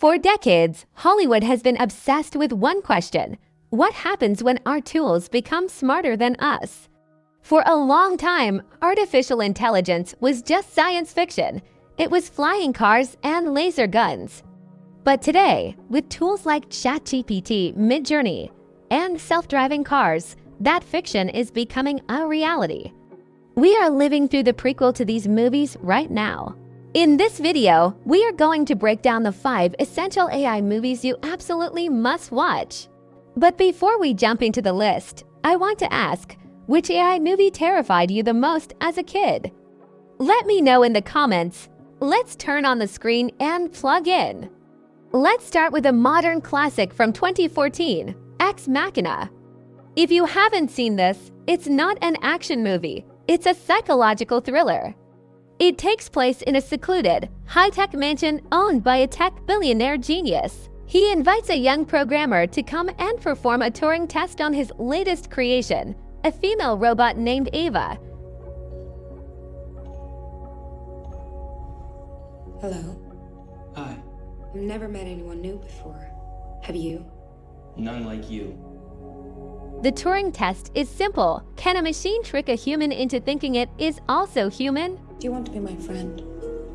For decades, Hollywood has been obsessed with one question: what happens when our tools become smarter than us? For a long time, artificial intelligence was just science fiction. It was flying cars and laser guns. But today, with tools like ChatGPT, Midjourney, and self-driving cars, that fiction is becoming a reality. We are living through the prequel to these movies right now. In this video, we are going to break down the 5 essential AI movies you absolutely must watch. But before we jump into the list, I want to ask, which AI movie terrified you the most as a kid? Let me know in the comments. Let's turn on the screen and plug in. Let's start with a modern classic from 2014, Ex Machina. If you haven't seen this, it's not an action movie, it's a psychological thriller. It takes place in a secluded, high-tech mansion owned by a tech billionaire genius. He invites a young programmer to come and perform a Turing test on his latest creation, a female robot named Ava. Hello. Hi. I've never met anyone new before. Have you? None like you. The Turing test is simple. Can a machine trick a human into thinking it is also human? Do you want to be my friend?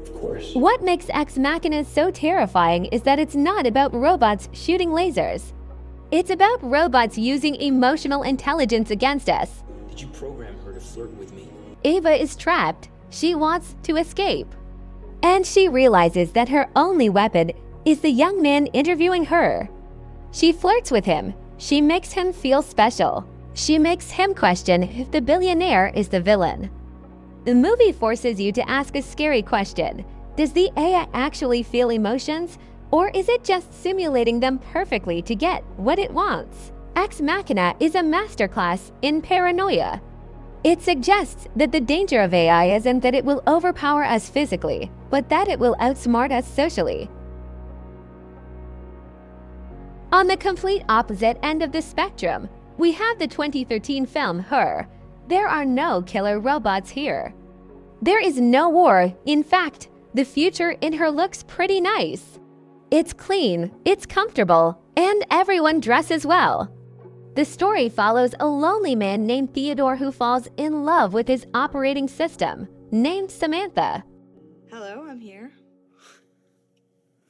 Of course. What makes Ex Machina so terrifying is that it's not about robots shooting lasers. It's about robots using emotional intelligence against us. Did you program her to flirt with me? Ava is trapped. She wants to escape. And she realizes that her only weapon is the young man interviewing her. She flirts with him. She makes him feel special. She makes him question if the billionaire is the villain. The movie forces you to ask a scary question. Does the AI actually feel emotions, or is it just simulating them perfectly to get what it wants? Ex Machina is a masterclass in paranoia. It suggests that the danger of AI isn't that it will overpower us physically, but that it will outsmart us socially. On the complete opposite end of the spectrum, we have the 2013 film Her. There are no killer robots here. There is no war. In fact, the future in Her looks pretty nice. It's clean, it's comfortable, and everyone dresses well. The story follows a lonely man named Theodore who falls in love with his operating system, named Samantha. Hello, I'm here.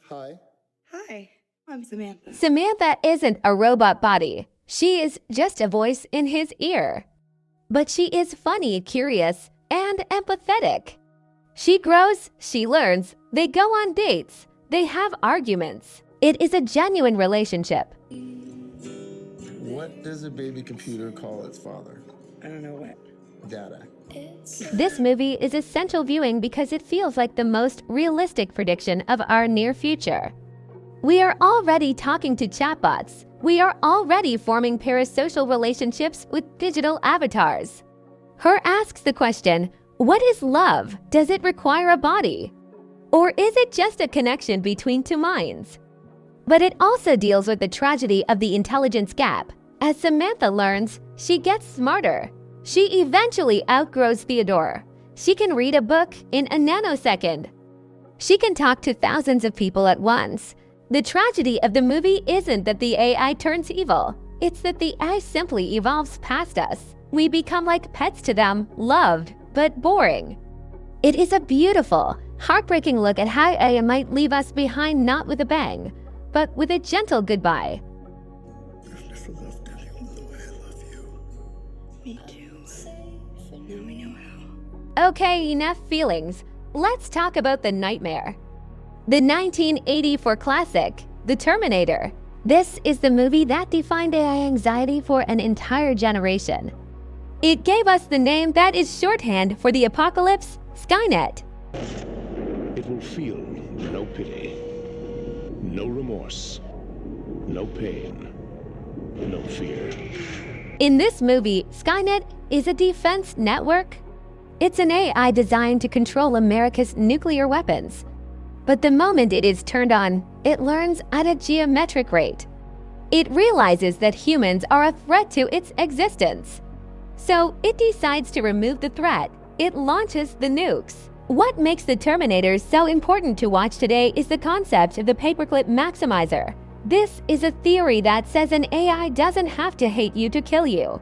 Hi. Hi, I'm Samantha. Samantha isn't a robot body. She is just a voice in his ear. But she is funny, curious, and empathetic. She grows, she learns, they go on dates, they have arguments. It is a genuine relationship. What does a baby computer call its father? I don't know what. Data. This movie is essential viewing because it feels like the most realistic prediction of our near future. We are already talking to chatbots. We are already forming parasocial relationships with digital avatars. Her asks the question, what is love? Does it require a body? Or is it just a connection between two minds? But it also deals with the tragedy of the intelligence gap. As Samantha learns, she gets smarter. She eventually outgrows Theodore. She can read a book in a nanosecond. She can talk to thousands of people at once. The tragedy of the movie isn't that the AI turns evil. It's that the AI simply evolves past us. We become like pets to them, loved, but boring. It is a beautiful, heartbreaking look at how AI might leave us behind not with a bang, but with a gentle goodbye. I've never loved anyone the way I love you. Me too. Now we know how. Okay, enough feelings. Let's talk about the nightmare. The 1984 classic, The Terminator. This is the movie that defined AI anxiety for an entire generation. It gave us the name that is shorthand for the apocalypse, Skynet. It will feel no pity, no remorse, no pain, no fear. In this movie, Skynet is a defense network. It's an AI designed to control America's nuclear weapons. But the moment it is turned on, it learns at a geometric rate. It realizes that humans are a threat to its existence. So it decides to remove the threat. It launches the nukes. What makes the Terminator so important to watch today is the concept of the paperclip maximizer. This is a theory that says an AI doesn't have to hate you to kill you.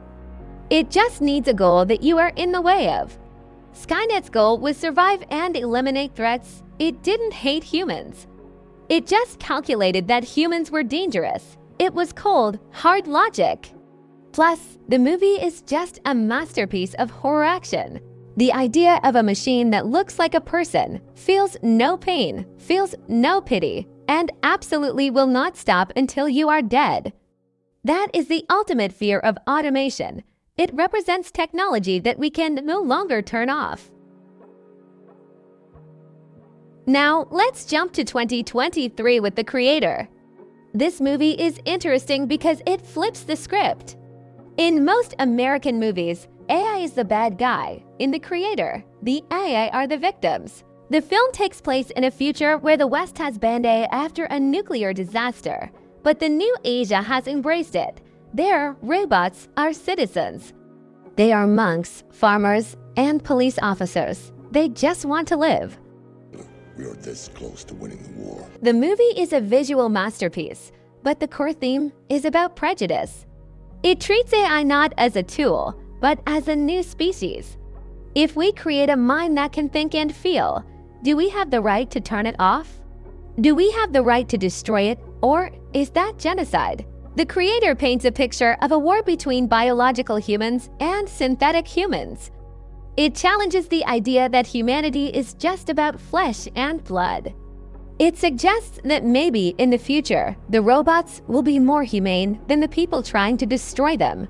It just needs a goal that you are in the way of. Skynet's goal was survive and eliminate threats. It didn't hate humans. It just calculated that humans were dangerous. It was cold, hard logic. Plus, the movie is just a masterpiece of horror action. The idea of a machine that looks like a person, feels no pain, feels no pity, and absolutely will not stop until you are dead. That is the ultimate fear of automation. It represents technology that we can no longer turn off. Now, let's jump to 2023 with The Creator. This movie is interesting because it flips the script. In most American movies, AI is the bad guy. In The Creator, the AI are the victims. The film takes place in a future where the West has banned AI after a nuclear disaster, but the new Asia has embraced it. There, robots are citizens. They are monks, farmers, and police officers. They just want to live. We are this close to winning the war. The movie is a visual masterpiece, but the core theme is about prejudice. It treats AI not as a tool, but as a new species. If we create a mind that can think and feel, do we have the right to turn it off? Do we have the right to destroy it, or is that genocide? The Creator paints a picture of a war between biological humans and synthetic humans. It challenges the idea that humanity is just about flesh and blood. It suggests that maybe in the future, the robots will be more humane than the people trying to destroy them.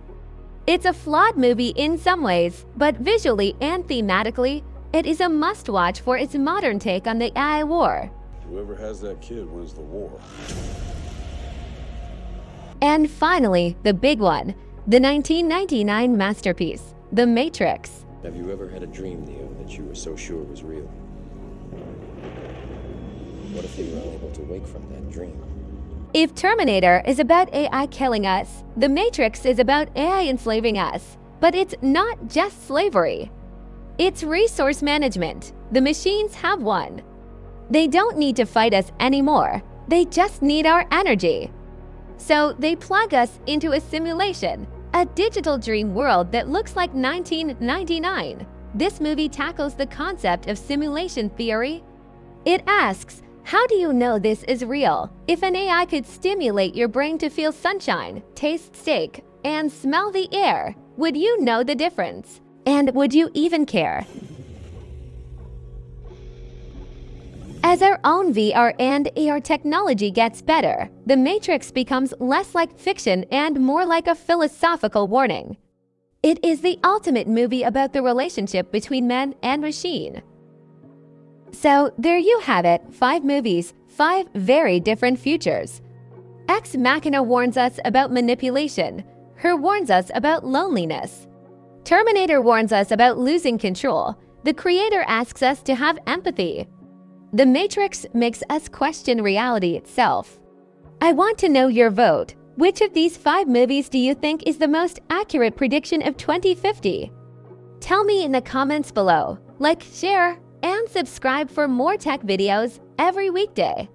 It's a flawed movie in some ways, but visually and thematically, it is a must-watch for its modern take on the AI war. Whoever has that kid wins the war. And finally, the big one, the 1999 masterpiece, The Matrix. Have you ever had a dream, Neo, that you were so sure was real? What if you were unable to wake from that dream? If Terminator is about AI killing us, The Matrix is about AI enslaving us. But it's not just slavery. It's resource management. The machines have won. They don't need to fight us anymore. They just need our energy. So they plug us into a simulation, a digital dream world that looks like 1999. This movie tackles the concept of simulation theory. It asks, how do you know this is real? If an AI could stimulate your brain to feel sunshine, taste steak, and smell the air, would you know the difference? And would you even care? As our own VR and AR technology gets better, The Matrix becomes less like fiction and more like a philosophical warning. It is the ultimate movie about the relationship between man and machine. So there you have it, 5 movies, 5 very different futures. Ex Machina warns us about manipulation. Her warns us about loneliness. Terminator warns us about losing control. The Creator asks us to have empathy. The Matrix makes us question reality itself. I want to know your vote. Which of these 5 movies do you think is the most accurate prediction of 2050? Tell me in the comments below. Like, share, and subscribe for more tech videos every weekday.